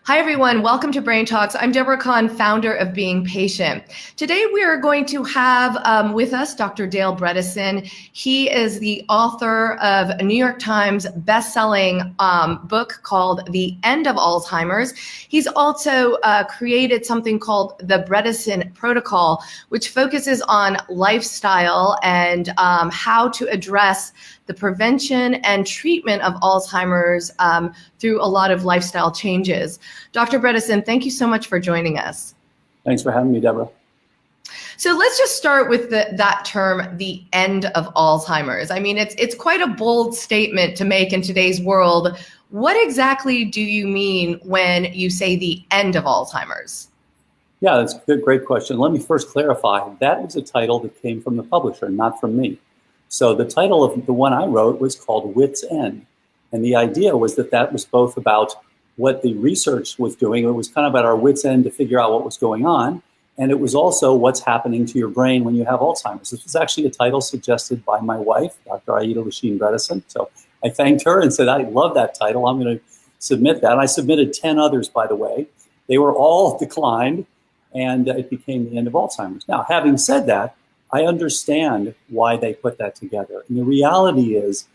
Hi, everyone. Welcome to Brain Talks. I'm Deborah Kahn, founder of Being Patient. Today, we are going to have with us Dr. Dale Bredesen. He is the author of a New York Times best-selling book called The End of Alzheimer's. He's also created something called the Bredesen Protocol, which focuses on lifestyle and how to address the prevention and treatment of Alzheimer's through a lot of lifestyle changes. Dr. Bredesen, thank you so much for joining us. Thanks for having me, Deborah. So let's just start with that term, the end of Alzheimer's. I mean, it's quite a bold statement to make in today's world. What exactly do you mean when you say the end of Alzheimer's? Yeah, that's a good, great question. Let me first clarify. That was a title that came from the publisher, not from me. So the title of the one I wrote was called Wit's End. And the idea was that was both about what the research was doing. It was kind of at our wit's end to figure out what was going on. And it was also what's happening to your brain when you have Alzheimer's. This was actually a title suggested by my wife, Dr. Aida Lasheen Bredesen. So I thanked her and said, I love that title. I'm going to submit that. And I submitted 10 others, by the way. They were all declined, and it became The End of Alzheimer's. Now, having said that, I understand why they put that together. And the reality is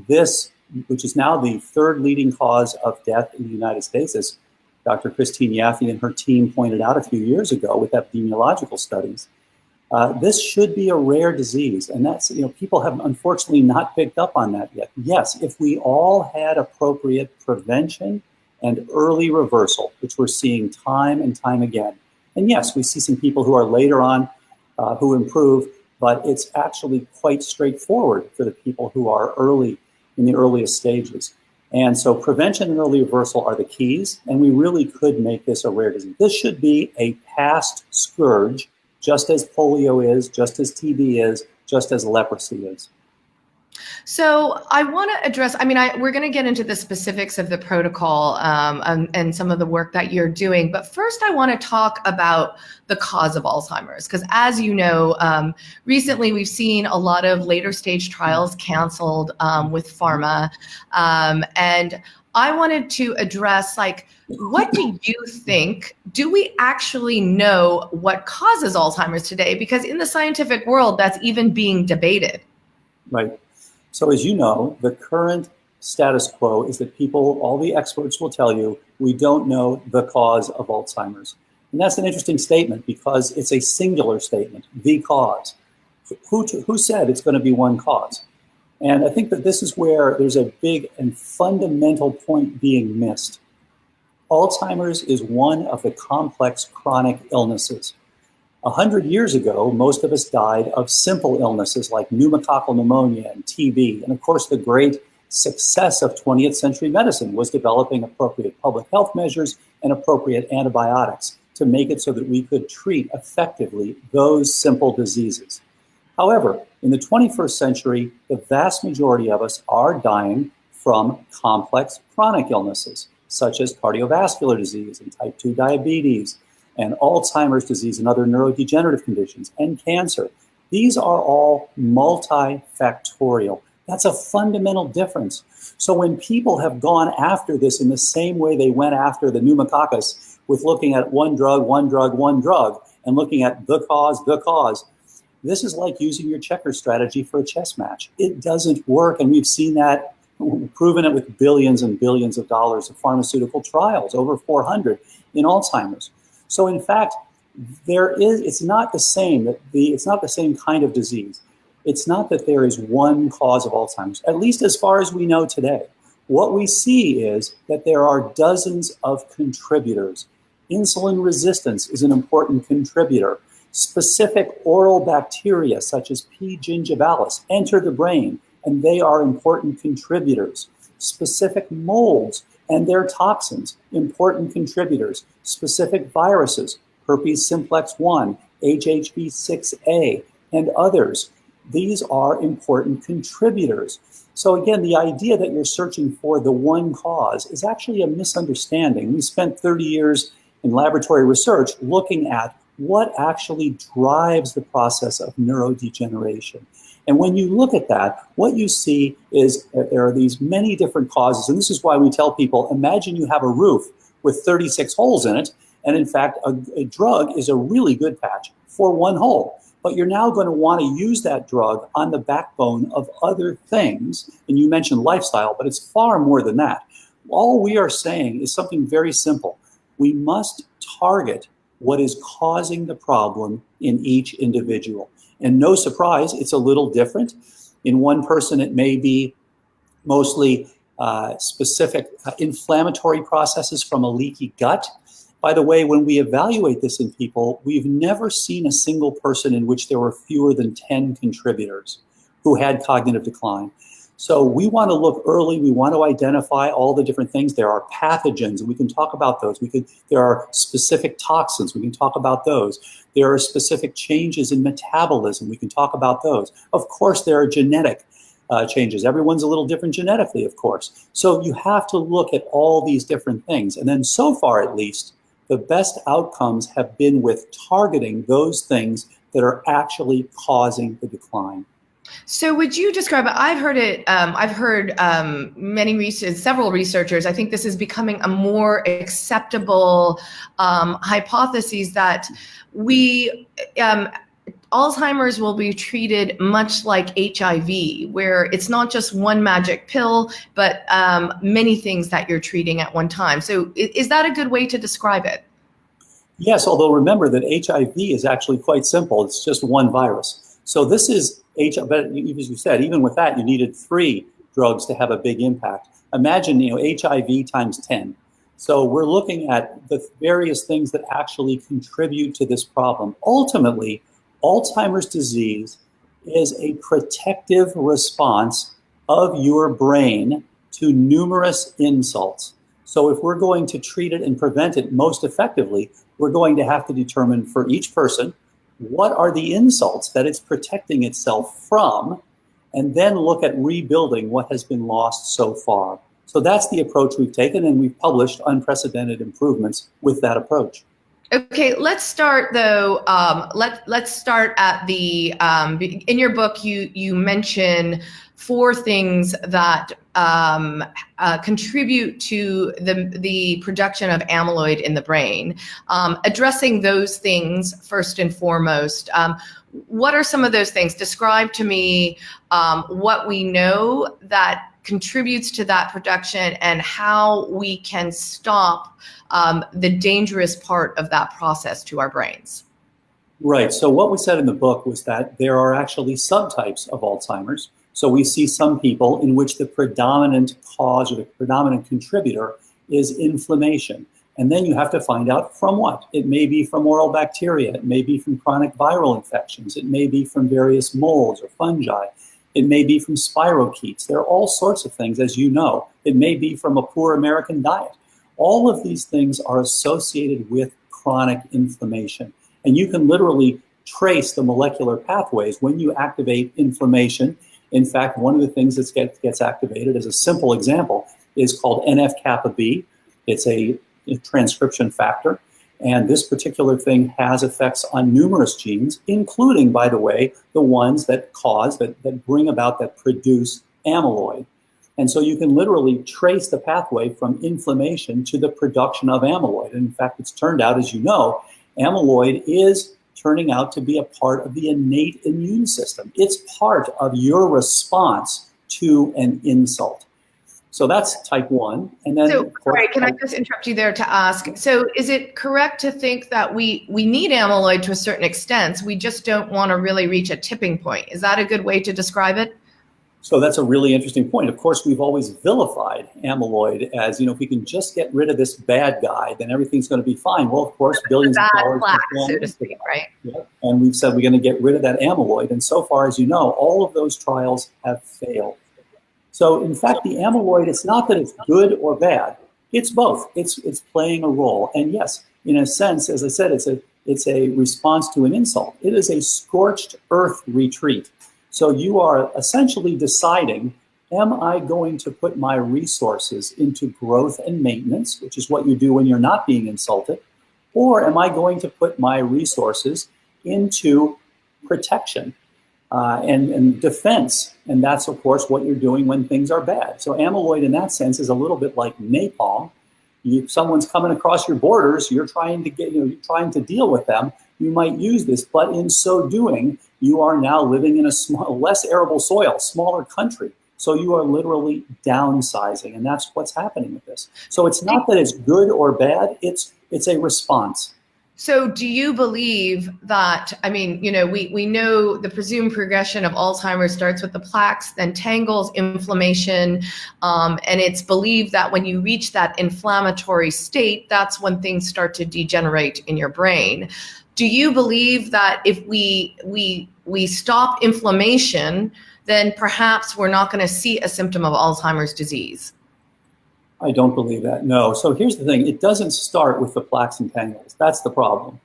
this, which is now the third leading cause of death in the United States, as Dr. Christine Yaffe and her team pointed out a few years ago with epidemiological studies, this should be a rare disease. And that's, people have unfortunately not picked up on that yet. Yes, if we all had appropriate prevention and early reversal, which we're seeing time and time again. And yes, we see some people who are later on who improve, but it's actually quite straightforward for the people who are early in the earliest stages. And so prevention and early reversal are the keys, and we really could make this a rare disease. This should be a past scourge, just as polio is, just as TB is, just as leprosy is. So I want to address, we're going to get into the specifics of the protocol and some of the work that you're doing. But first, I want to talk about the cause of Alzheimer's, because as you know, recently we've seen a lot of later stage trials canceled with pharma. And I wanted to address, what do you think? Do we actually know what causes Alzheimer's today? Because in the scientific world, that's even being debated. Right. So as you know, the current status quo is that all the experts will tell you, we don't know the cause of Alzheimer's. And that's an interesting statement because it's a singular statement, the cause. Who said it's going to be one cause? And I think that this is where there's a big and fundamental point being missed. Alzheimer's is one of the complex chronic illnesses. 100 years ago, most of us died of simple illnesses like pneumococcal pneumonia and TB. And of course, the great success of 20th century medicine was developing appropriate public health measures and appropriate antibiotics to make it so that we could treat effectively those simple diseases. However, in the 21st century, the vast majority of us are dying from complex chronic illnesses, such as cardiovascular disease and type 2 diabetes, and Alzheimer's disease and other neurodegenerative conditions, and cancer. These are all multifactorial. That's a fundamental difference. So when people have gone after this in the same way they went after the pneumococcus, with looking at one drug, and looking at the cause, this is like using your checker strategy for a chess match. It doesn't work, and we've seen that, proven it with billions and billions of dollars of pharmaceutical trials, over 400 in Alzheimer's. So in fact, it's not the same. It's not the same kind of disease. It's not that there is one cause of Alzheimer's, at least as far as we know today. What we see is that there are dozens of contributors. Insulin resistance is an important contributor. Specific oral bacteria, such as P. gingivalis, enter the brain, and they are important contributors. Specific molds and their toxins, important contributors. Specific viruses, herpes simplex 1, HHV6A, and others. These are important contributors. So again, the idea that you're searching for the one cause is actually a misunderstanding. We spent 30 years in laboratory research looking at what actually drives the process of neurodegeneration. And when you look at that, what you see is that there are these many different causes. And this is why we tell people, imagine you have a roof with 36 holes in it. And in fact, a drug is a really good patch for one hole. But you're now going to want to use that drug on the backbone of other things. And you mentioned lifestyle, but it's far more than that. All we are saying is something very simple. We must target what is causing the problem in each individual. And no surprise, it's a little different. In one person, it may be mostly specific inflammatory processes from a leaky gut. By the way, when we evaluate this in people, we've never seen a single person in which there were fewer than 10 contributors who had cognitive decline. So we want to look early. We want to identify all the different things. There are pathogens, and we can talk about those. There are specific toxins. We can talk about those. There are specific changes in metabolism. We can talk about those. Of course, there are genetic changes. Everyone's a little different genetically, of course. So you have to look at all these different things. And then so far, at least, the best outcomes have been with targeting those things that are actually causing the decline. So would you describe it? I've heard it. I've heard several researchers. I think this is becoming a more acceptable hypothesis that Alzheimer's will be treated much like HIV, where it's not just one magic pill, but many things that you're treating at one time. So is that a good way to describe it? Yes, although remember that HIV is actually quite simple. It's just one virus. So this is but as you said, even with that, you needed 3 drugs to have a big impact. Imagine, HIV times 10. So we're looking at the various things that actually contribute to this problem. Ultimately, Alzheimer's disease is a protective response of your brain to numerous insults. So if we're going to treat it and prevent it most effectively, we're going to have to determine for each person what are the insults that it's protecting itself from, and then look at rebuilding what has been lost so far. So that's the approach we've taken, and we've published unprecedented improvements with that approach. Okay, let's start though. Let's start at the. In your book, you mention 4 things that contribute to the production of amyloid in the brain. Addressing those things first and foremost. What are some of those things? Describe to me what we know that contributes to that production and how we can stop the dangerous part of that process to our brains. Right. So what we said in the book was that there are actually subtypes of Alzheimer's. So we see some people in which the predominant cause or the predominant contributor is inflammation. And then you have to find out from what. It may be from oral bacteria. It may be from chronic viral infections. It may be from various molds or fungi. It may be from spirochetes. There are all sorts of things, as you know. It may be from a poor American diet. All of these things are associated with chronic inflammation. And you can literally trace the molecular pathways when you activate inflammation. In fact, one of the things that gets activated, as a simple example, is called NF-kappa B. It's a transcription factor. And this particular thing has effects on numerous genes, including, by the way, the ones that bring about, that produce amyloid. And so you can literally trace the pathway from inflammation to the production of amyloid. And in fact, it's turned out, as you know, amyloid is turning out to be a part of the innate immune system. It's part of your response to an insult. So that's type 1. And then, so, sorry, can I just interrupt you there to ask? So is it correct to think that we need amyloid to a certain extent? We just don't want to really reach a tipping point. Is that a good way to describe it? So that's a really interesting point. Of course, we've always vilified amyloid as, if we can just get rid of this bad guy, then everything's going to be fine. Well, of course, billions of dollars. Plaques, so to speak, right? Yeah. And we've said we're going to get rid of that amyloid. And so far, as you know, all of those trials have failed. So in fact, the amyloid, it's not that it's good or bad. It's both. It's playing a role. And yes, in a sense, as I said, it's a response to an insult. It is a scorched earth retreat. So you are essentially deciding, am I going to put my resources into growth and maintenance, which is what you do when you're not being insulted, or am I going to put my resources into protection? and defense. And that's, of course, what you're doing when things are bad. So amyloid in that sense is a little bit like napalm. If someone's coming across your borders, you're trying to deal with them. You might use this, but in so doing, you are now living in a less arable soil, smaller country. So you are literally downsizing, and that's what's happening with this. So it's not that it's good or bad, it's a response. So do you believe that, I mean, we know the presumed progression of Alzheimer's starts with the plaques, then tangles, inflammation, and it's believed that when you reach that inflammatory state, that's when things start to degenerate in your brain. Do you believe that if we stop inflammation, then perhaps we're not going to see a symptom of Alzheimer's disease? I don't believe that, no. So here's the thing, it doesn't start with the plaques and tangles. That's the problem.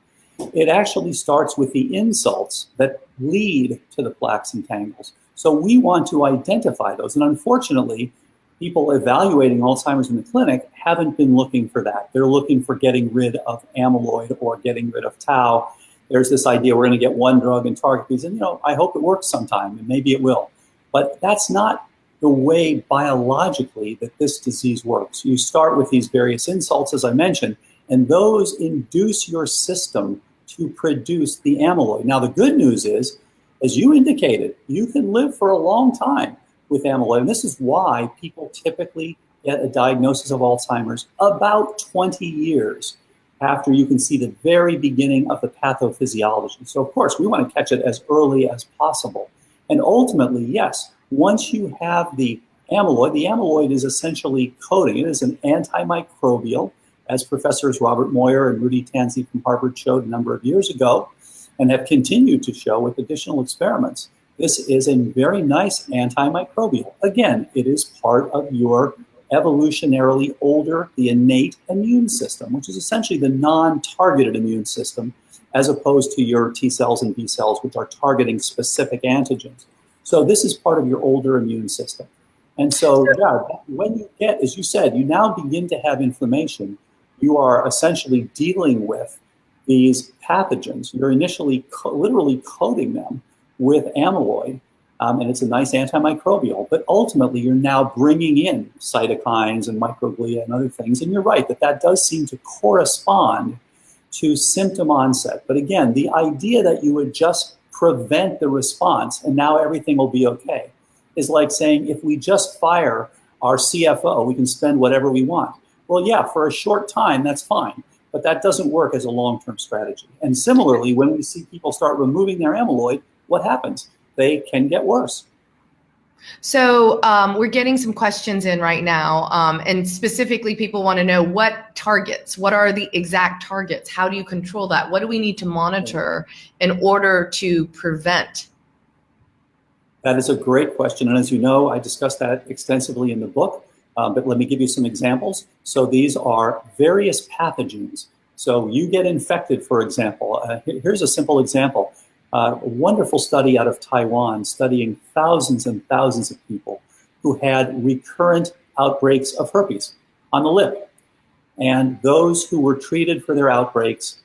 It actually starts with the insults that lead to the plaques and tangles. So we want to identify those. And unfortunately, people evaluating Alzheimer's in the clinic haven't been looking for that. They're looking for getting rid of amyloid or getting rid of tau. There's this idea we're going to get one drug and target these. And, I hope it works sometime, and maybe it will. But that's not the way biologically that this disease works. You start with these various insults, as I mentioned, and those induce your system to produce the amyloid. Now, the good news is, as you indicated, you can live for a long time with amyloid. And this is why people typically get a diagnosis of Alzheimer's about 20 years after you can see the very beginning of the pathophysiology. So, of course, we want to catch it as early as possible. And ultimately, yes, once you have the amyloid is essentially coating. It is an antimicrobial, as Professors Robert Moyer and Rudy Tanzi from Harvard showed a number of years ago, and have continued to show with additional experiments. This is a very nice antimicrobial. Again, it is part of your evolutionarily older, the innate immune system, which is essentially the non-targeted immune system, as opposed to your T cells and B cells, which are targeting specific antigens. So this is part of your older immune system. And so, when you get, as you said, you now begin to have inflammation, you are essentially dealing with these pathogens. You're initially literally coating them with amyloid, and it's a nice antimicrobial, but ultimately you're now bringing in cytokines and microglia and other things. And you're right that does seem to correspond to symptom onset. But again, the idea that you would just prevent the response and now everything will be okay is like saying, if we just fire our CFO, we can spend whatever we want. Well, yeah, for a short time, that's fine, but that doesn't work as a long-term strategy. And similarly, when we see people start removing their amyloid, what happens? They can get worse. So we're getting some questions in right now, and specifically people want to know what are the exact targets? How do you control that? What do we need to monitor in order to prevent? That is a great question. And as you know, I discussed that extensively in the book, but let me give you some examples. So these are various pathogens. So you get infected, for example. Here's a simple example. A wonderful study out of Taiwan studying thousands and thousands of people who had recurrent outbreaks of herpes on the lip. And those who were treated for their outbreaks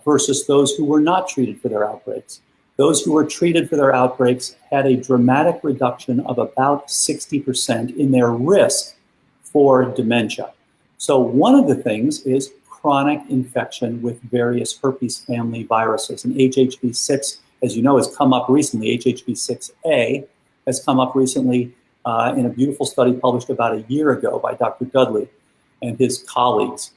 versus those who were not treated for their outbreaks. Those who were treated for their outbreaks had a dramatic reduction of about 60% in their risk for dementia. So one of the things is chronic infection with various herpes family viruses. And HHV6, as you know, has come up recently. HHV6A has come up recently in a beautiful study published about a year ago by Dr. Dudley and his colleagues.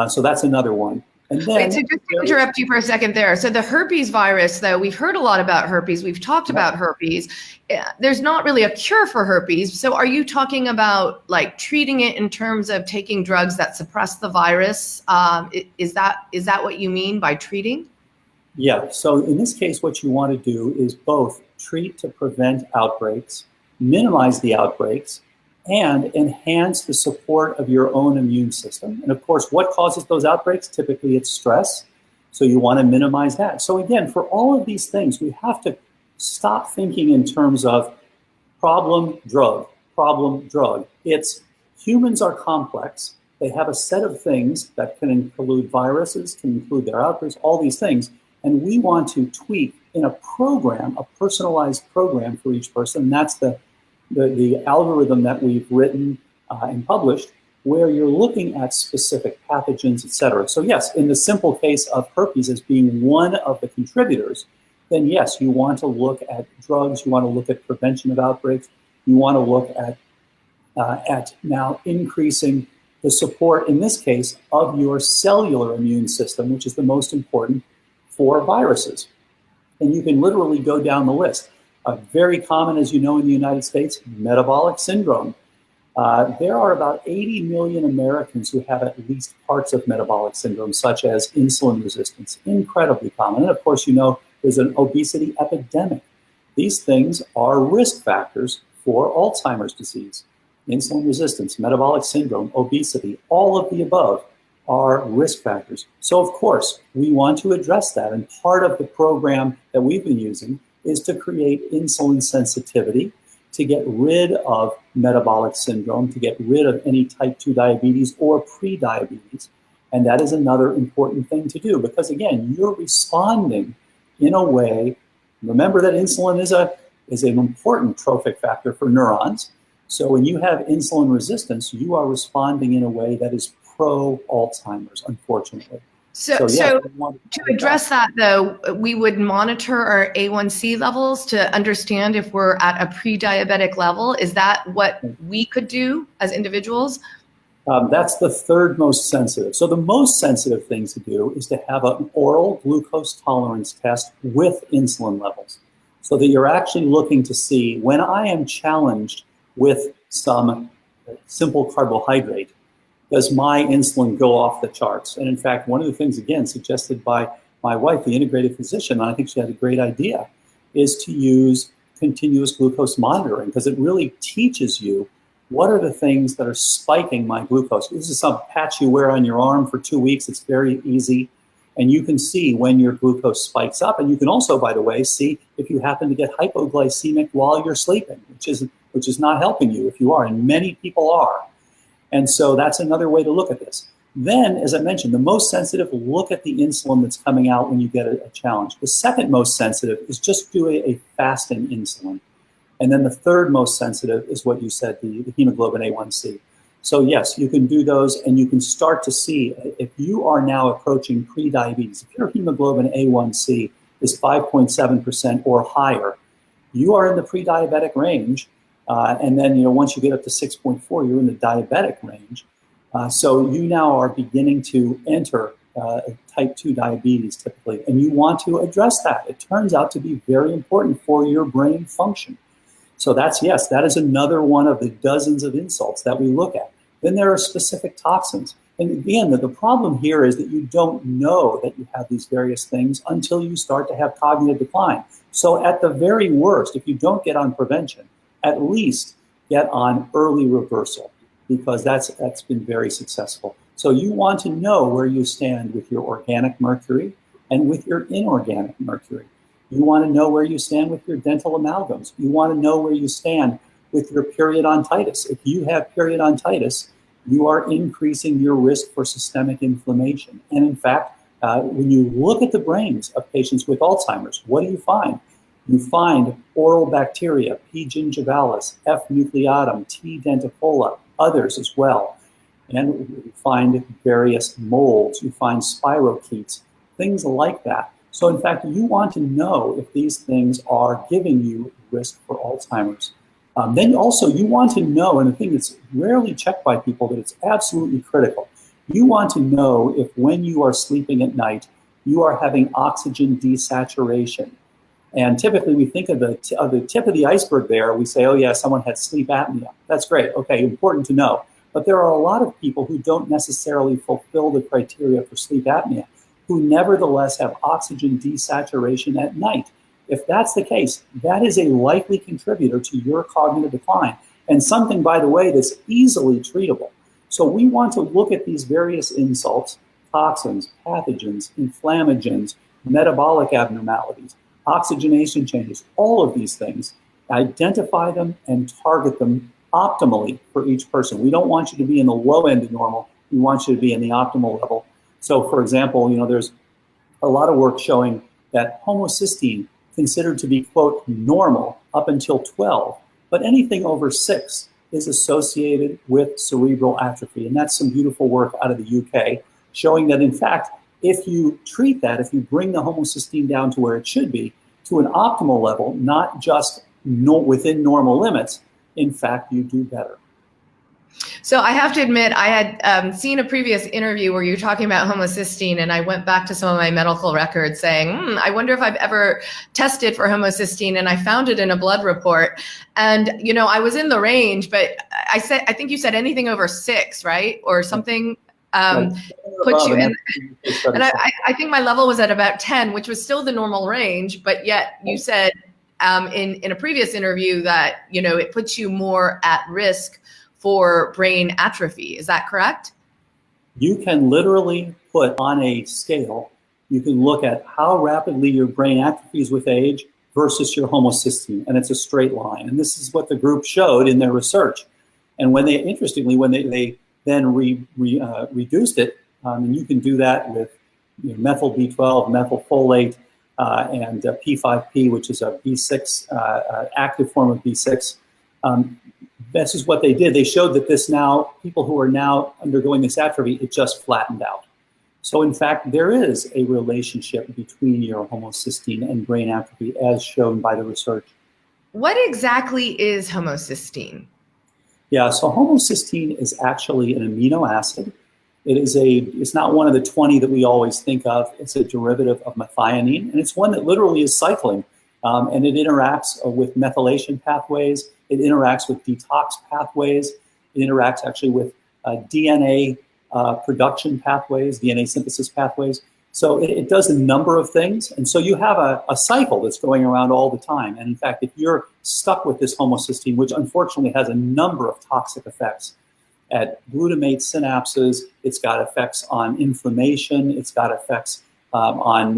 So that's another one. And then, wait, so just to interrupt you for a second there. So the herpes virus, though, we've heard a lot about herpes. We've talked about herpes. There's not really a cure for herpes. So are you talking about like treating it in terms of taking drugs that suppress the virus? Is that what you mean by treating? Yeah. So in this case, what you want to do is both treat to prevent outbreaks, minimize the outbreaks, and enhance the support of your own immune system. And of course, what causes those outbreaks? Typically, it's stress. So you want to minimize that. So again, for all of these things, we have to stop thinking in terms of problem, drug. It's humans are complex. They have a set of things that can include viruses, can include their outbreaks, all these things. And we want to tweak in a program, a personalized program for each person. And that's the algorithm that we've written and published, where you're looking at specific pathogens, et cetera. So yes, in the simple case of herpes as being one of the contributors, then yes, you want to look at drugs, you want to look at prevention of outbreaks, you want to look at now increasing the support, in this case, of your cellular immune system, which is the most important for viruses. And you can literally go down the list. Very common, as you know, in the United States, metabolic syndrome. There are about 80 million Americans who have at least parts of metabolic syndrome, such as insulin resistance, incredibly common. And of course, you know, there's an obesity epidemic. These things are risk factors for Alzheimer's disease. Insulin resistance, metabolic syndrome, obesity, all of the above are risk factors. So of course, we want to address that. And part of the program that we've been using is to create insulin sensitivity, to get rid of metabolic syndrome, to get rid of any type 2 diabetes or pre-diabetes. And that is another important thing to do, because again, you're responding in a way. Remember that insulin is an important trophic factor for neurons. So when you have insulin resistance, you are responding in a way that is pro-Alzheimer's, unfortunately. So to address that, though, we would monitor our A1C levels to understand if we're at a pre-diabetic level. Is that what we could do as individuals? That's the third most sensitive. So the most sensitive thing to do is to have an oral glucose tolerance test with insulin levels, so that you're actually looking to see, when I am challenged with some simple carbohydrate, does my insulin go off the charts? And in fact, one of the things, again, suggested by my wife, the integrative physician, and I think she had a great idea, is to use continuous glucose monitoring, because it really teaches you what are the things that are spiking my glucose. This is some patch you wear on your arm for 2 weeks. It's very easy. And you can see when your glucose spikes up. And you can also, by the way, see if you happen to get hypoglycemic while you're sleeping, which is not helping you if you are, and many people are. And so that's another way to look at this. Then, as I mentioned, the most sensitive, look at the insulin that's coming out when you get a challenge. The second most sensitive is just do a fasting insulin. And then the third most sensitive is what you said, the hemoglobin A1C. So yes, you can do those, and you can start to see if you are now approaching pre-diabetes. If your hemoglobin A1C is 5.7% or higher, you are in the pre-diabetic range. And then, you know, once you get up to 6.4, you're in the diabetic range. So you now are beginning to enter type 2 diabetes typically, and you want to address that. It turns out to be very important for your brain function. So yes, that is another one of the dozens of insults that we look at. Then there are specific toxins. And again, the problem here is that you don't know that you have these various things until you start to have cognitive decline. So at the very worst, if you don't get on prevention, at least get on early reversal, because that's been very successful. So you want to know where you stand with your organic mercury and with your inorganic mercury. You want to know where you stand with your dental amalgams. You want to know where you stand with your periodontitis. If you have periodontitis, you are increasing your risk for systemic inflammation. And in fact, when you look at the brains of patients with Alzheimer's, what do you find? You find oral bacteria, P. gingivalis, F. nucleatum, T. denticola, others as well. And you find various molds, you find spirochetes, things like that. So in fact, you want to know if these things are giving you risk for Alzheimer's. Then also you want to know, and the thing that's rarely checked by people, but it's absolutely critical. You want to know if when you are sleeping at night, you are having oxygen desaturation. And typically we think of the tip of the iceberg there. We say, oh yeah, someone had sleep apnea. That's great. Okay, important to know. But there are a lot of people who don't necessarily fulfill the criteria for sleep apnea, who nevertheless have oxygen desaturation at night. If that's the case, that is a likely contributor to your cognitive decline, and something, by the way, that's easily treatable. So we want to look at these various insults, toxins, pathogens, inflammagens, metabolic abnormalities, oxygenation changes, all of these things, identify them and target them optimally for each person. We don't want you to be in the low end of normal. We want you to be in the optimal level. So for example, you know, there's a lot of work showing that homocysteine considered to be, quote, normal up until 12, but anything over 6 is associated with cerebral atrophy. And that's some beautiful work out of the UK showing that, in fact, if you treat that, if you bring the homocysteine down to where it should be, to an optimal level, not just within normal limits, in fact, you do better. So I have to admit, I had seen a previous interview where you were talking about homocysteine, and I went back to some of my medical records saying, I wonder if I've ever tested for homocysteine, and I found it in a blood report. And, you know, I was in the range, but I think you said anything over 6, right? Or something. Put you in, and I think my level was at about 10, which was still the normal range, but yet you said in a previous interview that, you know, it puts you more at risk for brain atrophy. Is that correct? You can literally put on a scale, you can look at how rapidly your brain atrophies with age versus your homocysteine, and it's a straight line. And this is what the group showed in their research. And when they, interestingly, when they then reduced it, and you can do that with methyl B12, methylfolate, and P5P, which is a B6, active form of B6. This is what they did. They showed that this now, people who are now undergoing this atrophy, it just flattened out. So in fact, there is a relationship between your homocysteine and brain atrophy as shown by the research. What exactly is homocysteine? Yeah, so homocysteine is actually an amino acid. It's not one of the 20 that we always think of. It's a derivative of methionine, and it's one that literally is cycling. And it interacts with methylation pathways. It interacts with detox pathways. It interacts actually with DNA production pathways, DNA synthesis pathways. So it does a number of things. And so you have a cycle that's going around all the time. And in fact, if you're stuck with this homocysteine, which unfortunately has a number of toxic effects at glutamate synapses, it's got effects on inflammation, it's got effects on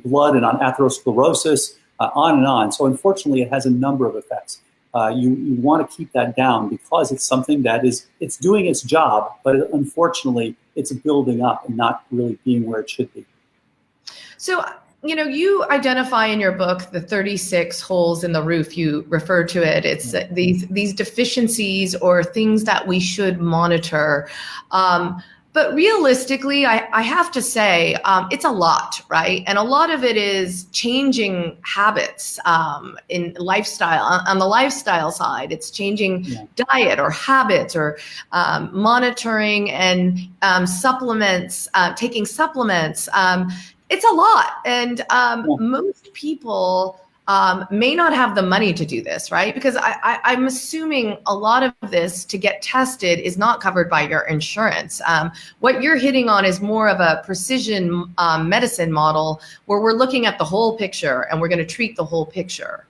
blood and on atherosclerosis, on and on. So unfortunately, it has a number of effects. You want to keep that down because it's something that it's doing its job, but unfortunately, it's building up and not really being where it should be. So, you know, you identify in your book the 36 holes in the roof. You refer to it. It's these deficiencies or things that we should monitor. But realistically, I have to say, it's a lot, right? And a lot of it is changing habits in lifestyle. On the lifestyle side, it's changing diet or habits or monitoring and supplements, taking supplements. It's a lot. And most people may not have the money to do this, right? Because I'm assuming a lot of this to get tested is not covered by your insurance. What you're hitting on is more of a precision medicine model where we're looking at the whole picture and we're going to treat the whole picture.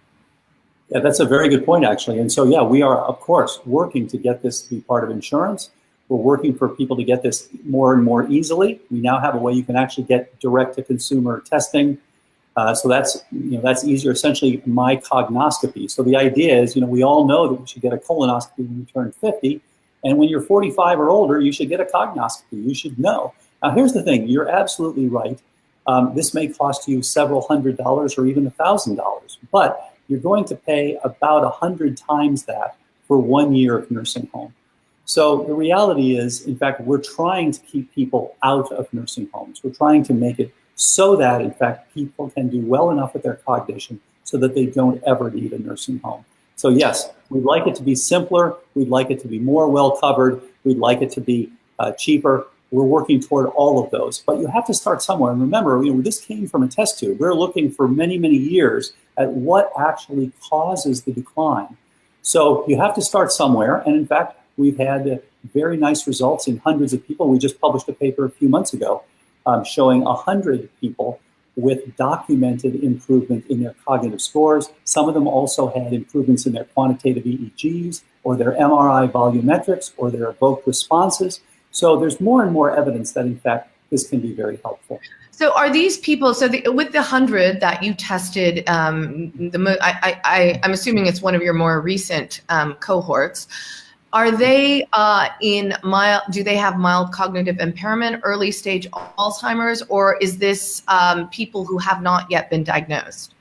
Yeah, that's a very good point, actually. And so, yeah, we are, of course, working to get this to be part of insurance. We're working for people to get this more and more easily. We now have a way you can actually get direct-to-consumer testing. So that's easier, essentially my cognoscopy. So the idea is, we all know that we should get a colonoscopy when you turn 50. And when you're 45 or older, you should get a cognoscopy. You should know. Now, here's the thing. You're absolutely right. This may cost you several $100s or even $1,000, but you're going to pay about 100 times that for 1 year of nursing home. So the reality is, in fact, we're trying to keep people out of nursing homes. We're trying to make it so that, in fact, people can do well enough with their cognition so that they don't ever need a nursing home. So yes, we'd like it to be simpler. We'd like it to be more well covered. We'd like it to be cheaper. We're working toward all of those. But you have to start somewhere. And remember, this came from a test tube. We're looking for many, many years at what actually causes the decline. So you have to start somewhere. And in fact, we've had very nice results in hundreds of people. We just published a paper a few months ago showing 100 people with documented improvement in their cognitive scores. Some of them also had improvements in their quantitative EEGs or their MRI volumetrics or their evoked responses. So there's more and more evidence that, in fact, this can be very helpful. So are these people, with the 100 that you tested, I'm assuming it's one of your more recent cohorts, are they do they have mild cognitive impairment, early stage Alzheimer's, or is this people who have not yet been diagnosed?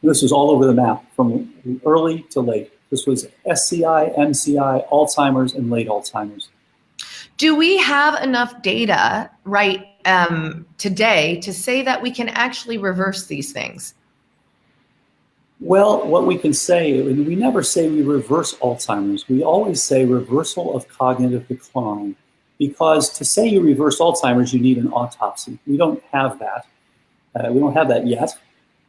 This was all over the map from early to late. This was SCI, MCI, Alzheimer's, and late Alzheimer's. Do we have enough data today to say that we can actually reverse these things? Well, what we can say, we never say we reverse Alzheimer's. We always say reversal of cognitive decline, because to say you reverse Alzheimer's, you need an autopsy. We don't have that. We don't have that yet,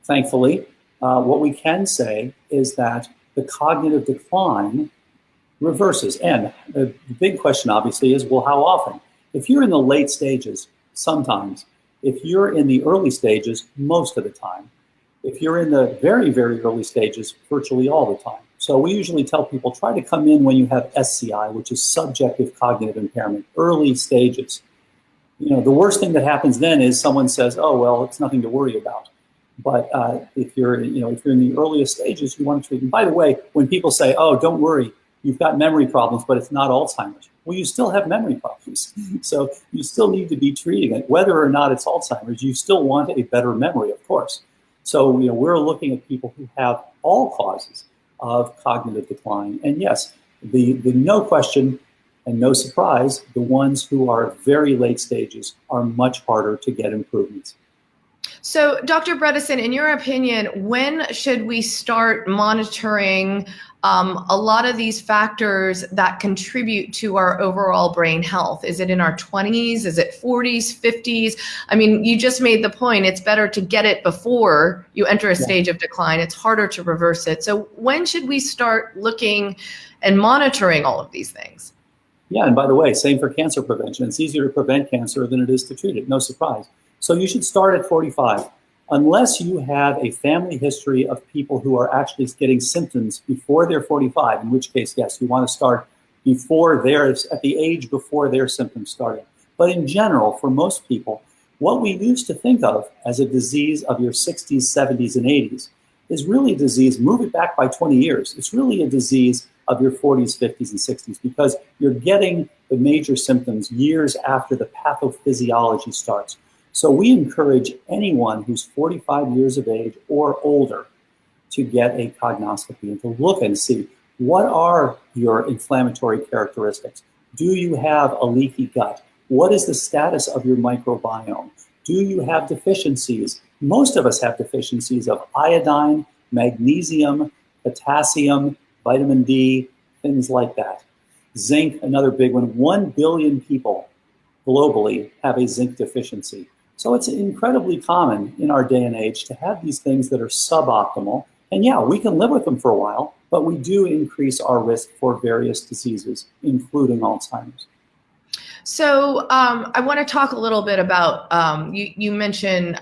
thankfully. What we can say is that the cognitive decline reverses. And the big question, obviously, is, well, how often? If you're in the late stages, sometimes. If you're in the early stages, most of the time. If you're in the very, very early stages, virtually all the time. So we usually tell people, try to come in when you have SCI, which is subjective cognitive impairment, early stages. You know, the worst thing that happens then is someone says, oh, well, it's nothing to worry about. But if you're in the earliest stages, you want to treat. And by the way, when people say, oh, don't worry, you've got memory problems, but it's not Alzheimer's. Well, you still have memory problems. So you still need to be treating it. Whether or not it's Alzheimer's, you still want a better memory, of course. So we're looking at people who have all causes of cognitive decline. And yes, the no question and no surprise, the ones who are very late stages are much harder to get improvements. So, Dr. Bredesen, in your opinion, when should we start monitoring a lot of these factors that contribute to our overall brain health? Is it in our 20s? Is it 40s, 50s? I mean, you just made the point, it's better to get it before you enter a stage of decline. It's harder to reverse it. So when should we start looking and monitoring all of these things? Yeah, and by the way, same for cancer prevention. It's easier to prevent cancer than it is to treat it, no surprise. So you should start at 45. Unless you have a family history of people who are actually getting symptoms before they're 45, in which case, yes, you want to start at the age before their symptoms started. But in general, for most people, what we used to think of as a disease of your 60s, 70s, and 80s is really a disease, move it back by 20 years, it's really a disease of your 40s, 50s, and 60s, because you're getting the major symptoms years after the pathophysiology starts. So we encourage anyone who's 45 years of age or older to get a cognoscopy and to look and see, what are your inflammatory characteristics? Do you have a leaky gut? What is the status of your microbiome? Do you have deficiencies? Most of us have deficiencies of iodine, magnesium, potassium, vitamin D, things like that. Zinc, another big one. 1 billion people globally have a zinc deficiency. So it's incredibly common in our day and age to have these things that are suboptimal. And yeah, we can live with them for a while, but we do increase our risk for various diseases, including Alzheimer's. So I want to talk a little bit about, you mentioned,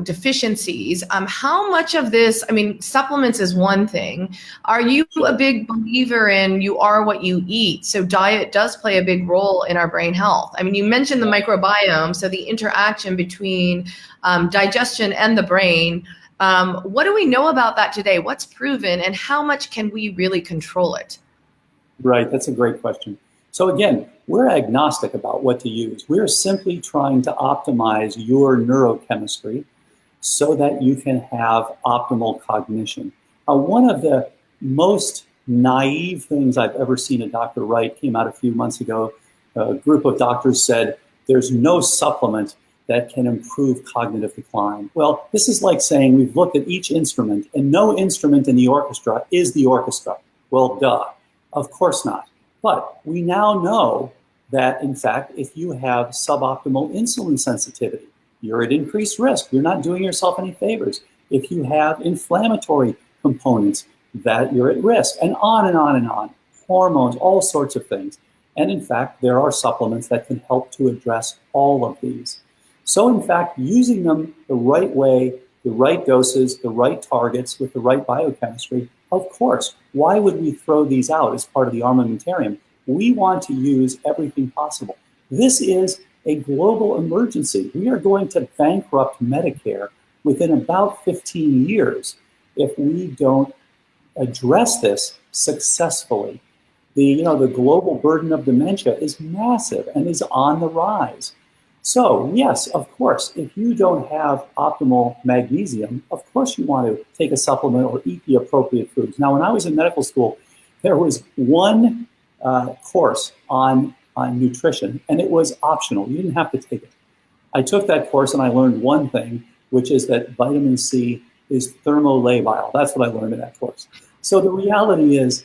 deficiencies. How much of this, I mean, supplements is one thing. Are you a big believer in you are what you eat? So diet does play a big role in our brain health. I mean, you mentioned the microbiome, so the interaction between digestion and the brain. What do we know about that today? What's proven, and how much can we really control it? Right, that's a great question. So again, we're agnostic about what to use. We're simply trying to optimize your neurochemistry so that you can have optimal cognition. One of the most naive things I've ever seen a doctor write came out a few months ago. A group of doctors said, there's no supplement that can improve cognitive decline. Well, this is like saying we've looked at each instrument and no instrument in the orchestra is the orchestra. Well, duh, of course not. But we now know that, in fact, if you have suboptimal insulin sensitivity, you're at increased risk. You're not doing yourself any favors. If you have inflammatory components, that you're at risk, and on and on and on. Hormones, all sorts of things. And in fact, there are supplements that can help to address all of these. So in fact, using them the right way, the right doses, the right targets with the right biochemistry, of course, why would we throw these out as part of the armamentarium? We want to use everything possible. This is a global emergency. We are going to bankrupt Medicare within about 15 years if we don't address this successfully. The global burden of dementia is massive and is on the rise. So yes, of course, if you don't have optimal magnesium, of course you want to take a supplement or eat the appropriate foods. Now, when I was in medical school, there was one course on nutrition, and it was optional. You didn't have to take it. I took that course and I learned one thing, which is that vitamin C is thermolabile. That's what I learned in that course. So the reality is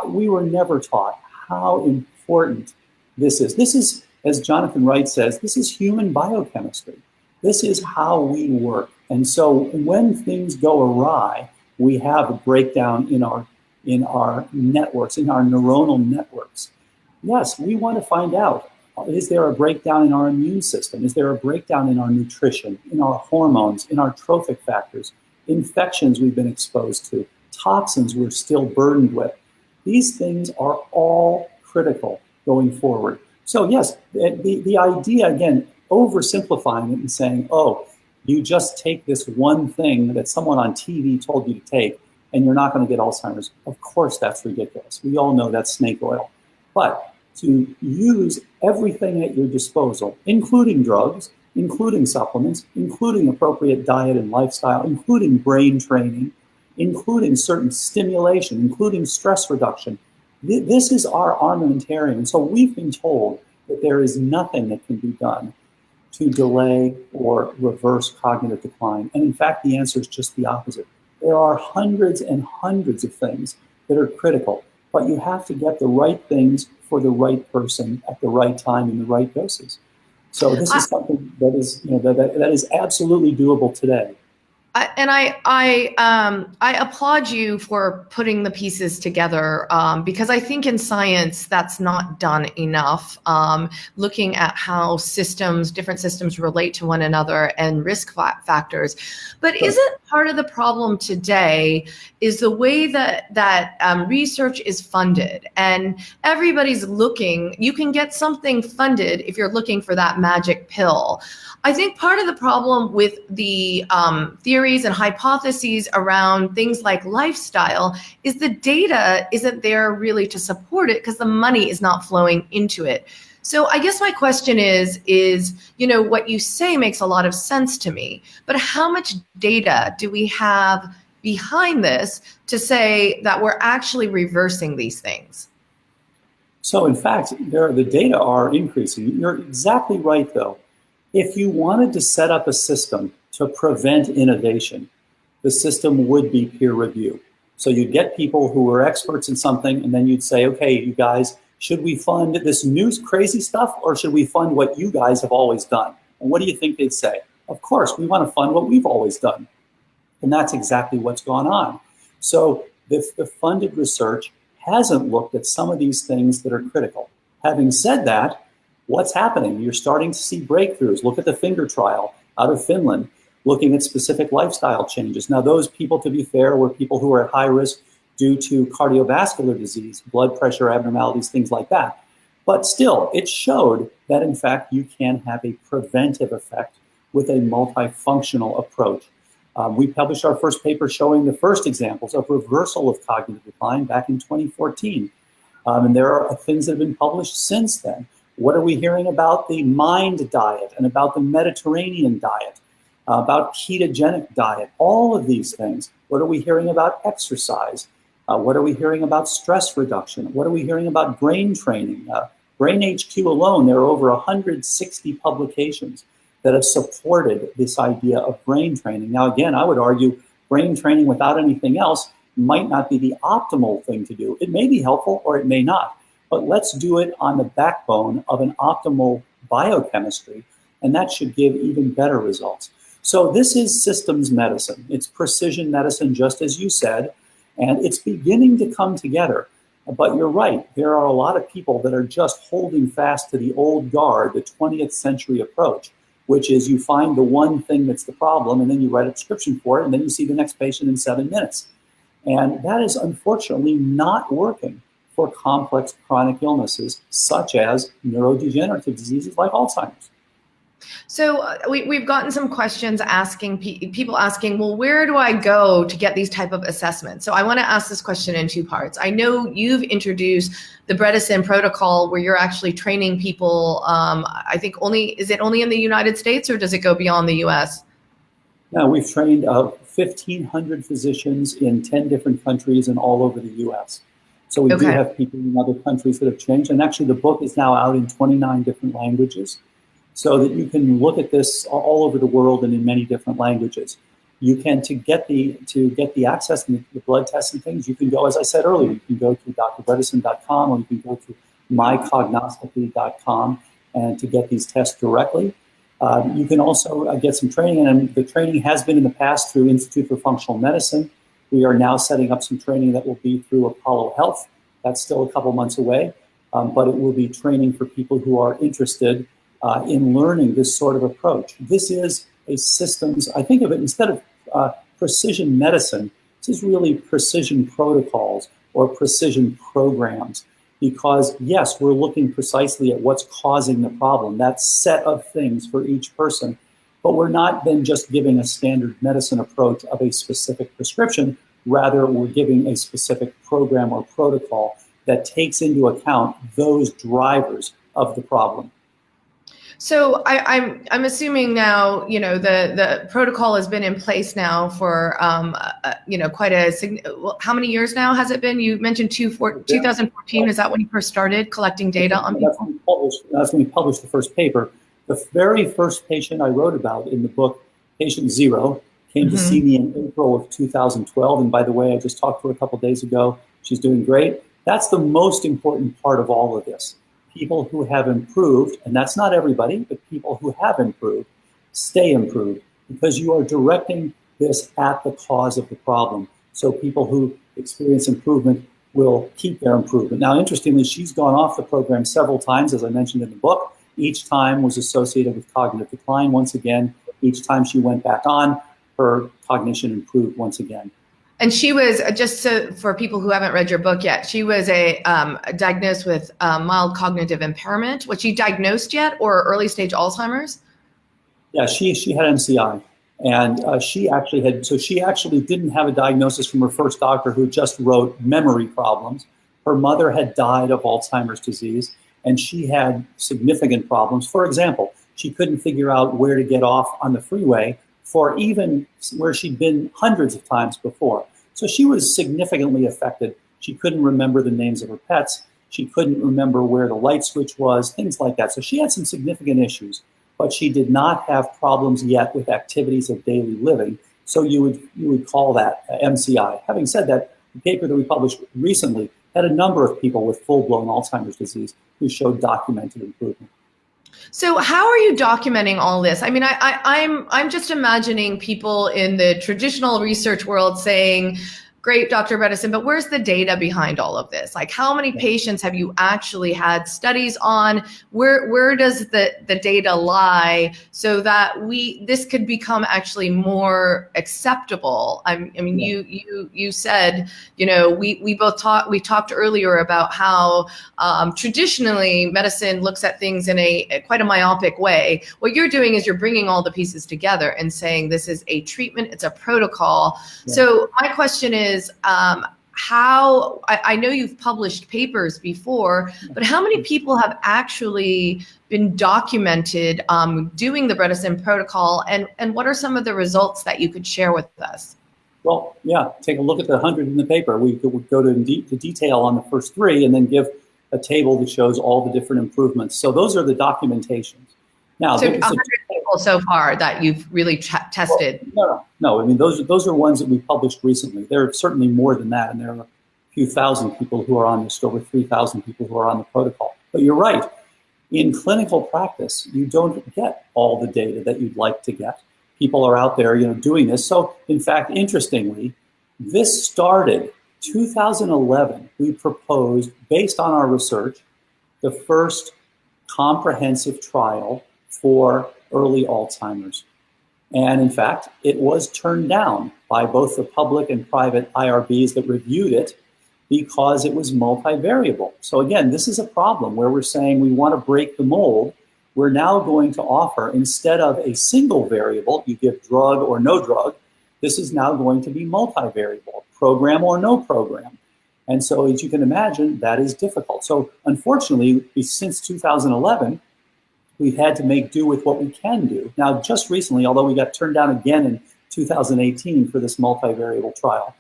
we were never taught how important this is. This is, as Jonathan Wright says, this is human biochemistry. This is how we work. And so when things go awry, we have a breakdown in our networks, in our neuronal networks. Yes, we want to find out, is there a breakdown in our immune system? Is there a breakdown in our nutrition, in our hormones, in our trophic factors, infections we've been exposed to, toxins we're still burdened with? These things are all critical going forward. So yes, the idea, again, oversimplifying it and saying, oh, you just take this one thing that someone on TV told you to take and you're not going to get Alzheimer's. Of course, that's ridiculous. We all know that's snake oil. But to use everything at your disposal, including drugs, including supplements, including appropriate diet and lifestyle, including brain training, including certain stimulation, including stress reduction. This is our armamentarium. And so we've been told that there is nothing that can be done to delay or reverse cognitive decline. And in fact, the answer is just the opposite. There are hundreds and hundreds of things that are critical, but you have to get the right things for the right person at the right time in the right doses. So this is something that is, that is absolutely doable today. I applaud you for putting the pieces together because I think in science that's not done enough. Looking at how different systems relate to one another and risk factors. But Sure. Isn't part of the problem today is the way that research is funded, and everybody's looking. You can get something funded if you're looking for that magic pill. I think part of the problem with the theories and hypotheses around things like lifestyle is the data isn't there really to support it because the money is not flowing into it. So I guess my question is, what you say makes a lot of sense to me, but how much data do we have behind this to say that we're actually reversing these things? So in fact, the data are increasing. You're exactly right, though. If you wanted to set up a system to prevent innovation, the system would be peer review. So you'd get people who are experts in something, and then you'd say, okay, you guys, should we fund this new crazy stuff, or should we fund what you guys have always done? And what do you think they'd say? Of course, we want to fund what we've always done. And that's exactly what's gone on. So the funded research hasn't looked at some of these things that are critical. Having said that, what's happening? You're starting to see breakthroughs. Look at the finger trial out of Finland, looking at specific lifestyle changes. Now, those people, to be fair, were people who are at high risk due to cardiovascular disease, blood pressure abnormalities, things like that. But still, it showed that, in fact, you can have a preventive effect with a multifunctional approach. We published our first paper showing the first examples of reversal of cognitive decline back in 2014. And there are things that have been published since then. What are we hearing about the MIND diet and about the Mediterranean diet, about ketogenic diet, all of these things? What are we hearing about exercise? What are we hearing about stress reduction? What are we hearing about brain training? Brain HQ alone, there are over 160 publications that have supported this idea of brain training. Now, again, I would argue brain training without anything else might not be the optimal thing to do. It may be helpful or it may not. But let's do it on the backbone of an optimal biochemistry, and that should give even better results. So this is systems medicine. It's precision medicine, just as you said, and it's beginning to come together. But you're right, there are a lot of people that are just holding fast to the old guard, the 20th century approach, which is you find the one thing that's the problem, and then you write a prescription for it, and then you see the next patient in 7 minutes. And that is unfortunately not working for complex chronic illnesses such as neurodegenerative diseases like Alzheimer's. So we've gotten some questions asking people asking, well, where do I go to get these type of assessments? So I want to ask this question in two parts. I know you've introduced the Bredesen Protocol where you're actually training people. I think is it only in the United States or does it go beyond the US? Now, we've trained 1,500 physicians in 10 different countries and all over the US. So we do have people in other countries that have changed. And actually the book is now out in 29 different languages, so that you can look at this all over the world and in many different languages. You can, to get the access and the blood tests and things, you can go, as I said earlier, you can go to drbredesen.com or you can go to mycognoscopy.com and to get these tests directly. You can also get some training, and the training has been in the past through Institute for Functional Medicine. We are now setting up some training that will be through Apollo Health. That's still a couple months away, but it will be training for people who are interested in learning this sort of approach. This is a systems, I think of it, instead of precision medicine, this is really precision protocols or precision programs. Because yes, we're looking precisely at what's causing the problem, that set of things for each person, but we're not then just giving a standard medicine approach of a specific prescription. Rather, we're giving a specific program or protocol that takes into account those drivers of the problem. So I'm assuming now, the protocol has been in place now for, quite how many years now has it been? You mentioned 2014. Is that when you first started collecting data on people? That's when we published the first paper. The very first patient I wrote about in the book, patient 0, came to see me in April of 2012. And by the way, I just talked to her a couple days ago. She's doing great. That's the most important part of all of this. People who have improved, and that's not everybody, but people who have improved, stay improved, because you are directing this at the cause of the problem. So people who experience improvement will keep their improvement. Now, interestingly, she's gone off the program several times, as I mentioned in the book. Each time was associated with cognitive decline once again. Each time she went back on, her cognition improved once again. And she was, for people who haven't read your book yet, she was diagnosed with mild cognitive impairment. Was she diagnosed yet, or early stage Alzheimer's? Yeah, she had MCI, and she actually didn't have a diagnosis from her first doctor, who just wrote memory problems. Her mother had died of Alzheimer's disease, and she had significant problems. For example, she couldn't figure out where to get off on the freeway for even where she'd been hundreds of times before. So she was significantly affected. She couldn't remember the names of her pets. She couldn't remember where the light switch was, things like that. So she had some significant issues, but she did not have problems yet with activities of daily living. So you would call that MCI. Having said that, the paper that we published recently had a number of people with full-blown Alzheimer's disease who showed documented improvement. So how are you documenting all this? I mean, I'm just imagining people in the traditional research world saying, great, Dr. Bredesen, but where's the data behind all of this? Like, how many patients have you actually had studies on? Where does the data lie so that this could become actually more acceptable? I mean, you said, we talked earlier about how traditionally medicine looks at things in quite a myopic way. What you're doing is you're bringing all the pieces together and saying this is a treatment, it's a protocol. Yeah. So my question is, how, I know you've published papers before, but how many people have actually been documented doing the Bredesen Protocol, and what are some of the results that you could share with us? Well, yeah, take a look at the 100 in the paper. We would go to detail on the first 3 and then give a table that shows all the different improvements. So those are the documentations. Now, so 100 people so far that you've really tested? Well, no. I mean, those are ones that we published recently. There are certainly more than that, and there are a few thousand people who are on this, over 3,000 people who are on the protocol. But you're right. In clinical practice, you don't get all the data that you'd like to get. People are out there, doing this. So, in fact, interestingly, this started 2011. We proposed, based on our research, the first comprehensive trial for early Alzheimer's. And in fact, it was turned down by both the public and private IRBs that reviewed it because it was multivariable. So again, this is a problem where we're saying we want to break the mold we're now going to offer, instead of a single variable, you give drug or no drug, this is now going to be multivariable, program or no program. And so as you can imagine, that is difficult. So unfortunately, since 2011, we've had to make do with what we can do. Now, just recently, although we got turned down again in 2018 for this multivariable trial,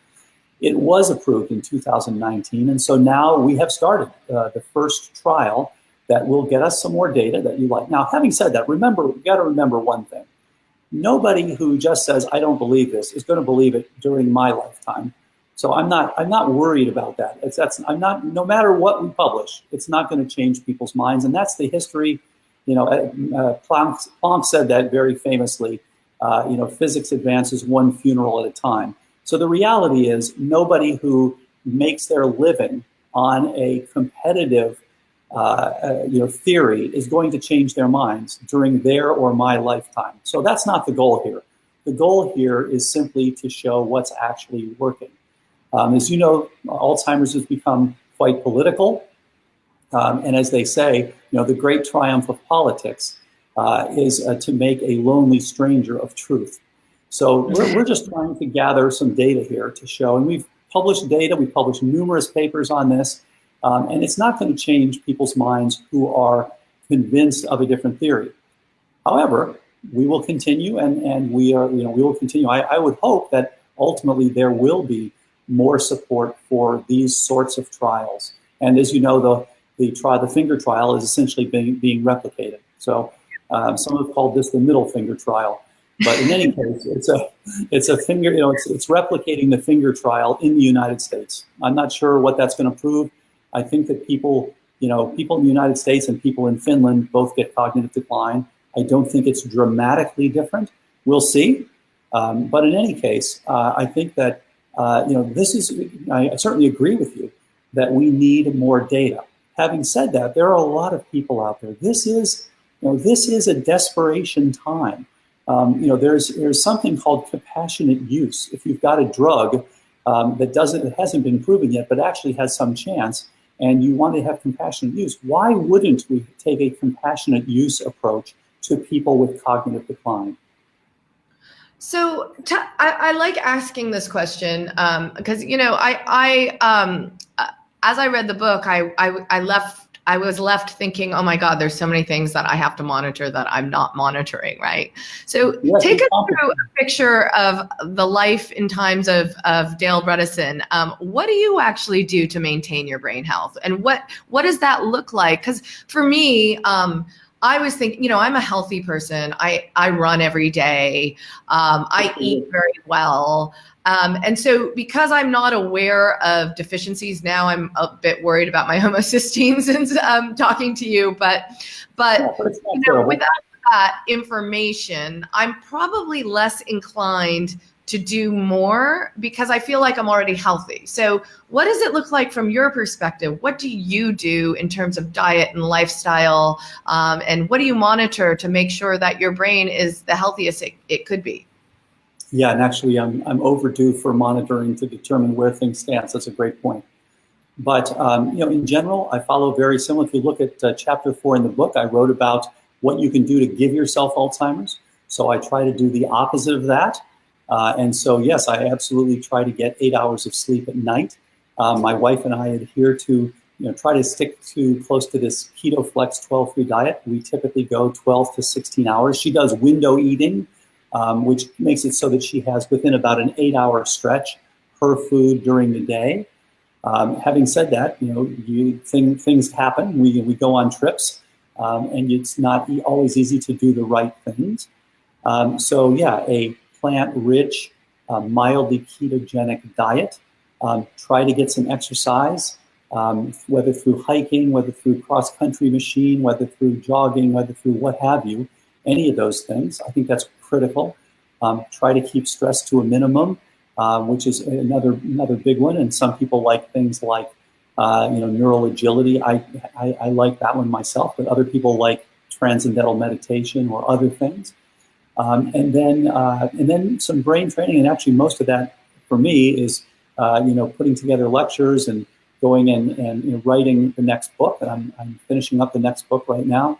it was approved in 2019. And so now we have started the first trial that will get us some more data that you like. Now, having said that, remember, you got to remember one thing. Nobody who just says, I don't believe this, is going to believe it during my lifetime. So I'm not worried about that. No matter what we publish, it's not going to change people's minds. And that's the history. Planck said that very famously, physics advances one funeral at a time. So the reality is nobody who makes their living on a competitive theory is going to change their minds during their or my lifetime. So that's not the goal here. The goal here is simply to show what's actually working. As you know, Alzheimer's has become quite political. And as they say, the great triumph of politics is to make a lonely stranger of truth. So we're just trying to gather some data here to show, and we've published data, we've published numerous papers on this, and it's not going to change people's minds who are convinced of a different theory. However, we will continue, and we will continue. I would hope that ultimately there will be more support for these sorts of trials. And as you know, the finger trial is essentially being replicated. So some have called this the middle finger trial. But in any case, it's a finger. It's replicating the finger trial in the United States. I'm not sure what that's going to prove. I think that people in the United States and people in Finland both get cognitive decline. I don't think it's dramatically different. We'll see. But in any case, I think that this is. I certainly agree with you that we need more data. Having said that, there are a lot of people out there. This is a desperation time. There's something called compassionate use. If you've got a drug that hasn't been proven yet, but actually has some chance, and you want to have compassionate use, why wouldn't we take a compassionate use approach to people with cognitive decline? So I like asking this question because as I read the book, I was left thinking, oh my God, there's so many things that I have to monitor that I'm not monitoring, right? So take us through a picture of the life in times of Dale Bredesen. What do you actually do to maintain your brain health? And what does that look like? Because for me, I was thinking, I'm a healthy person. I run every day. I eat very well. And so because I'm not aware of deficiencies now, I'm a bit worried about my homocysteine since talking to you. But without that information, I'm probably inclined inclined to do more because I feel like I'm already healthy. So what does it look like from your perspective? What do you do in terms of diet and lifestyle? And what do you monitor to make sure that your brain is the healthiest it could be? Yeah, and actually I'm overdue for monitoring to determine where things stand. So that's a great point. But in general, I follow very similar. If you look at chapter 4 in the book, I wrote about what you can do to give yourself Alzheimer's. So I try to do the opposite of that. And so, yes, I absolutely try to get 8 hours of sleep at night. My wife and I adhere to, try to stick to close to this Ketoflex 12-3 diet. We typically go 12 to 16 hours. She does window eating, which makes it so that she has within about an 8-hour stretch her food during the day. Having said that, things happen. We go on trips, and it's not always easy to do the right things. A plant-rich, mildly ketogenic diet. Try to get some exercise, whether through hiking, whether through cross-country machine, whether through jogging, whether through what have you, any of those things. I think that's critical. Try to keep stress to a minimum, which is another big one. And some people like things like, neural agility. I like that one myself, but other people like transcendental meditation or other things. And then some brain training, and actually most of that for me is putting together lectures and going and writing the next book. And I'm finishing up the next book right now.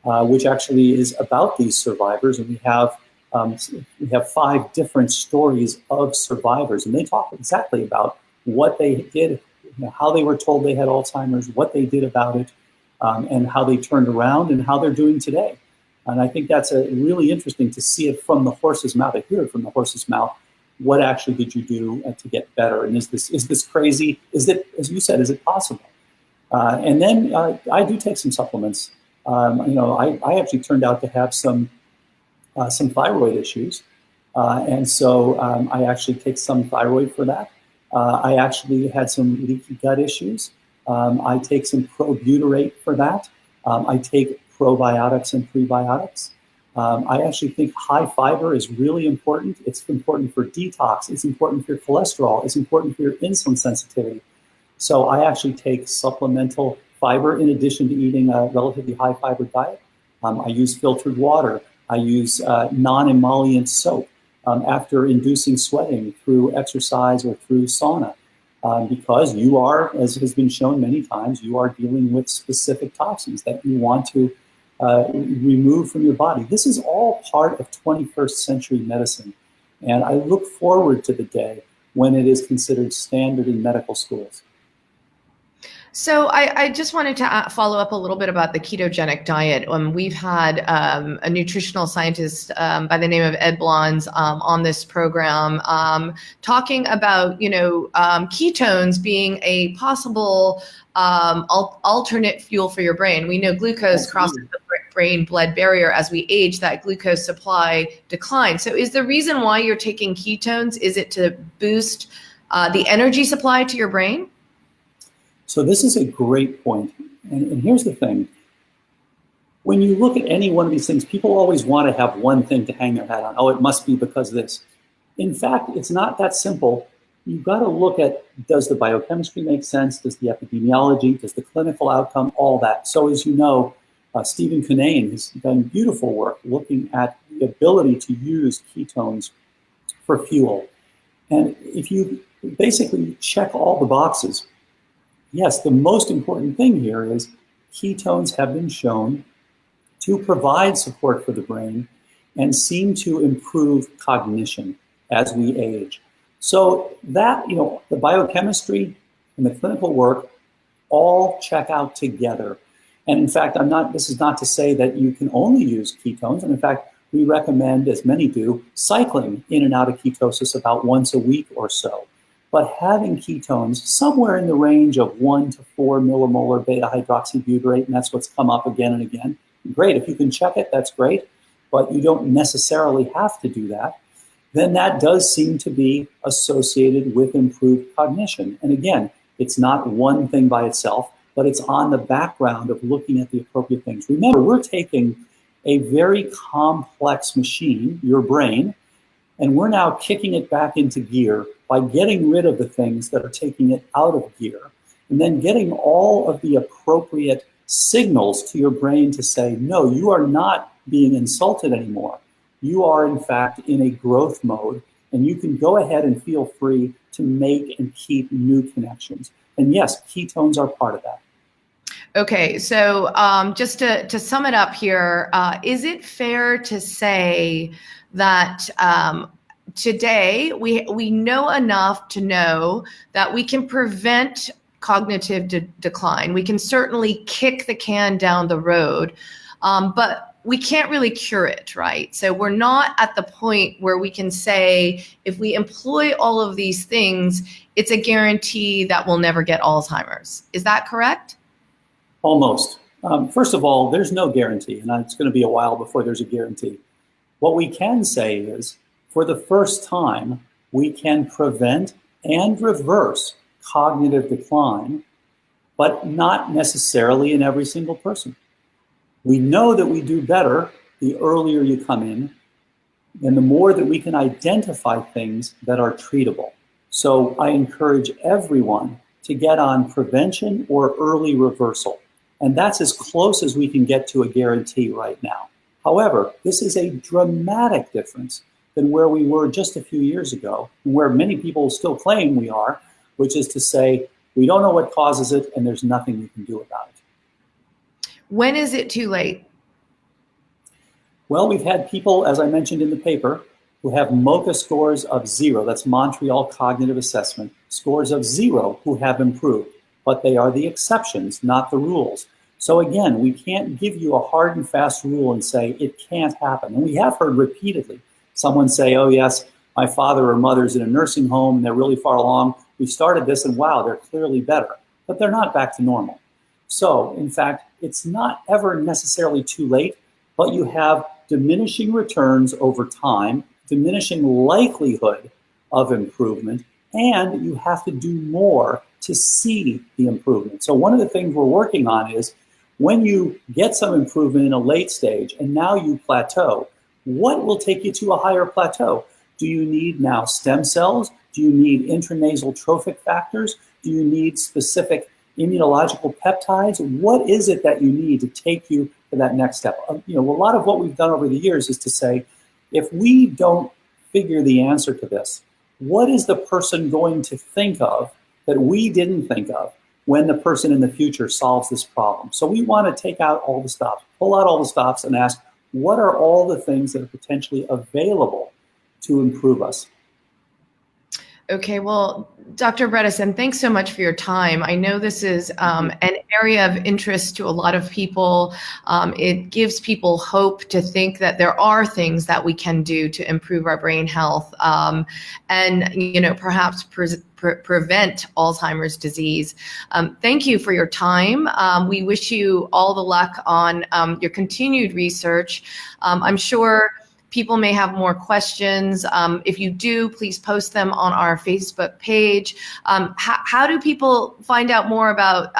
which actually is about these survivors. And we have 5 different stories of survivors, and they talk exactly about what they did, how they were told they had Alzheimer's, what they did about it, and how they turned around and how they're doing today. And I think that's really interesting to see it from the horse's mouth. I hear it from the horse's mouth. What actually did you do to get better? And is this crazy? Is it, as you said, is it possible? And then I do take some supplements. I actually turned out to have some thyroid issues, and so I actually take some thyroid for that. I actually had some leaky gut issues. I take some probutyrate for that. I take probiotics and prebiotics. I actually think high fiber is really important. It's important for detox. It's important for your cholesterol. It's important for your insulin sensitivity. So I actually take supplemental fiber in addition to eating a relatively high fiber diet. I use filtered water. I use non-emollient soap after inducing sweating through exercise or through sauna. Because you are, as has been shown many times, you are dealing with specific toxins that you want to remove from your body. This is all part of 21st century medicine. And I look forward to the day when it is considered standard in medical schools. So I just wanted to follow up a little bit about the ketogenic diet. We've had a nutritional scientist by the name of Ed Blondes on this program talking about, ketones being a possible alternate fuel for your brain. We know glucose crosses the brain-blood barrier. As we age, that glucose supply declines. So is the reason why you're taking ketones, is it to boost the energy supply to your brain? So this is a great point. And here's the thing. When you look at any one of these things, people always want to have one thing to hang their hat on. Oh, it must be because of this. In fact, it's not that simple. You've got to look at, does the biochemistry make sense? Does the epidemiology? Does the clinical outcome? All that. So as you know, Stephen Cunnane has done beautiful work looking at the ability to use ketones for fuel. And if you basically check all the boxes, yes, the most important thing here is ketones have been shown to provide support for the brain and seem to improve cognition as we age. So that, the biochemistry and the clinical work all check out together. And in fact, this is not to say that you can only use ketones. And in fact, we recommend, as many do, cycling in and out of ketosis about once a week or so. But having ketones somewhere in the range of 1 to 4 millimolar beta-hydroxybutyrate, and that's what's come up again and again. Great, if you can check it, that's great, but you don't necessarily have to do that. Then that does seem to be associated with improved cognition. And again, it's not one thing by itself, but it's on the background of looking at the appropriate things. Remember, we're taking a very complex machine, your brain, and we're now kicking it back into gear by getting rid of the things that are taking it out of gear, and then getting all of the appropriate signals to your brain to say, no, you are not being insulted anymore. You are, in fact, in a growth mode, and you can go ahead and feel free to make and keep new connections. And yes, ketones are part of that. Okay, so just to sum it up here, is it fair to say that today we know enough to know that we can prevent cognitive decline? We can certainly kick the can down the road, but we can't really cure it, right? So we're not at the point where we can say, if we employ all of these things, it's a guarantee that we'll never get Alzheimer's. Is that correct? Almost. First of all, there's no guarantee, and it's going to be a while before there's a guarantee. What we can say is, for the first time, we can prevent and reverse cognitive decline, but not necessarily in every single person. We know that we do better the earlier you come in, and the more that we can identify things that are treatable. So I encourage everyone to get on prevention or early reversal. And that's as close as we can get to a guarantee right now. However, this is a dramatic difference than where we were just a few years ago, and where many people still claim we are, which is to say, we don't know what causes it, and there's nothing we can do about it. When is it too late? Well, we've had people, as I mentioned in the paper, who have MoCA scores of 0, that's Montreal Cognitive Assessment, scores of 0 who have improved, but they are the exceptions, not the rules. So again, we can't give you a hard and fast rule and say it can't happen. And we have heard repeatedly someone say, oh yes, my father or mother's in a nursing home and they're really far along. We started this and wow, they're clearly better, but they're not back to normal. So in fact, it's not ever necessarily too late, but you have diminishing returns over time, diminishing likelihood of improvement, and you have to do more to see the improvement. So one of the things we're working on is when you get some improvement in a late stage and now you plateau, what will take you to a higher plateau? Do you need now stem cells? Do you need intranasal trophic factors? Do you need specific immunological peptides? What is it that you need to take you to that next step? A lot of what we've done over the years is to say, if we don't figure the answer to this, what is the person going to think of that we didn't think of when the person in the future solves this problem? So we want to take out all the stops, pull out all the stops and ask, what are all the things that are potentially available to improve us? Okay, well, Dr. Bredesen, thanks so much for your time. I know this is an area of interest to a lot of people. It gives people hope to think that there are things that we can do to improve our brain health and, perhaps prevent Alzheimer's disease. Thank you for your time. We wish you all the luck on your continued research. I'm sure people may have more questions. If you do, please post them on our Facebook page. How do people find out more about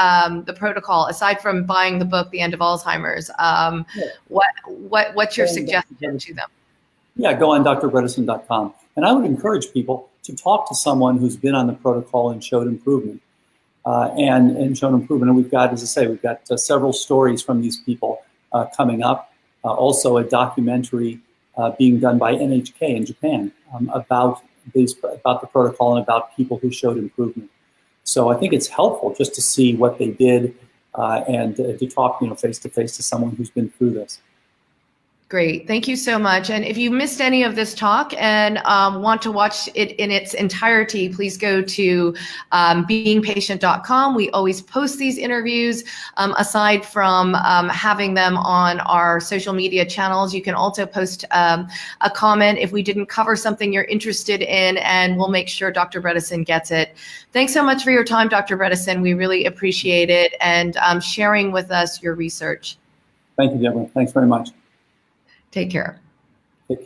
the protocol, aside from buying the book, The End of Alzheimer's? What's your suggestion to them? Yeah, go on drbredesen.com. And I would encourage people to talk to someone who's been on the protocol and showed improvement. And shown improvement. And we've got, as I say, we've got several stories from these people coming up. Also a documentary being done by NHK in Japan about the protocol and about people who showed improvement. So I think it's helpful just to see what they did and to talk, face to face to someone who's been through this. Great. Thank you so much. And if you missed any of this talk and want to watch it in its entirety, please go to beingpatient.com. We always post these interviews. Aside from having them on our social media channels, you can also post a comment if we didn't cover something you're interested in, and we'll make sure Dr. Bredesen gets it. Thanks so much for your time, Dr. Bredesen. We really appreciate it and sharing with us your research. Thank you, Deborah. Thanks very much. Take care. Take care.